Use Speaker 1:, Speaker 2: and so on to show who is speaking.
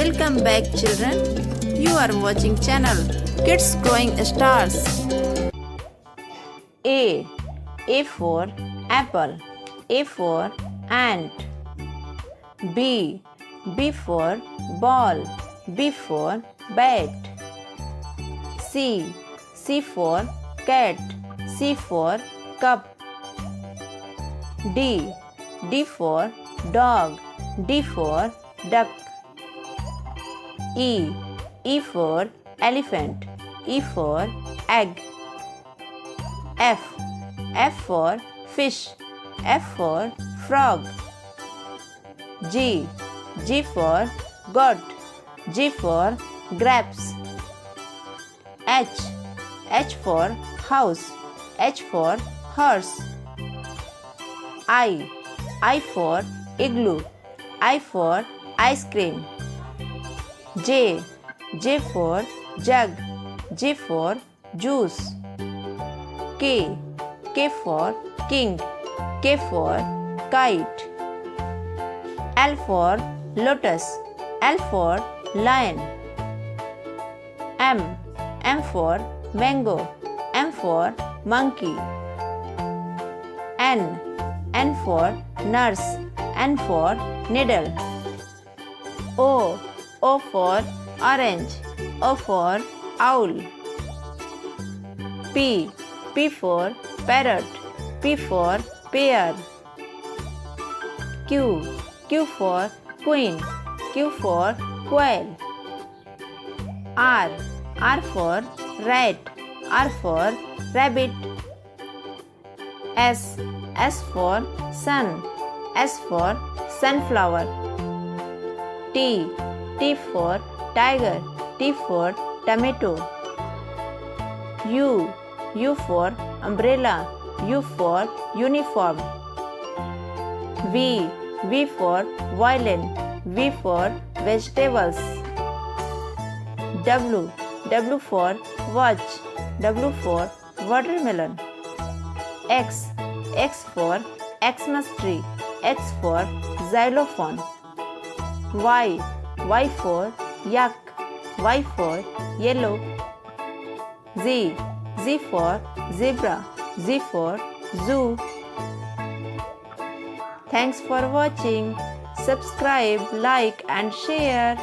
Speaker 1: Welcome back children. You are watching channel Kids Growing Stars. A for apple. A for ant. B for ball. B for bat. C for cat. C for cup. D for dog. D for duck. E for elephant. E for egg. F for fish. F for frog. G for goat. G for grapes. H for house. H for horse. I for igloo. I for ice cream. J for jug. J for juice. K for king. K for kite. L for lotus. L for lion. M for mango. M for monkey. N for nurse. N for needle. O for orange. O for owl. P for parrot. P for pear. Q for queen. Q for quail. R for rat. R for rabbit. S for sun. S for sunflower. T for tiger. T for tomato. U for umbrella. U for uniform. V for violin. V for vegetables. W for watch. W for watermelon. X for Xmas tree. X for xylophone. Y for yak. Y for yellow. Z for zebra. Z for zoo. Thanks for watching. Subscribe, like and share.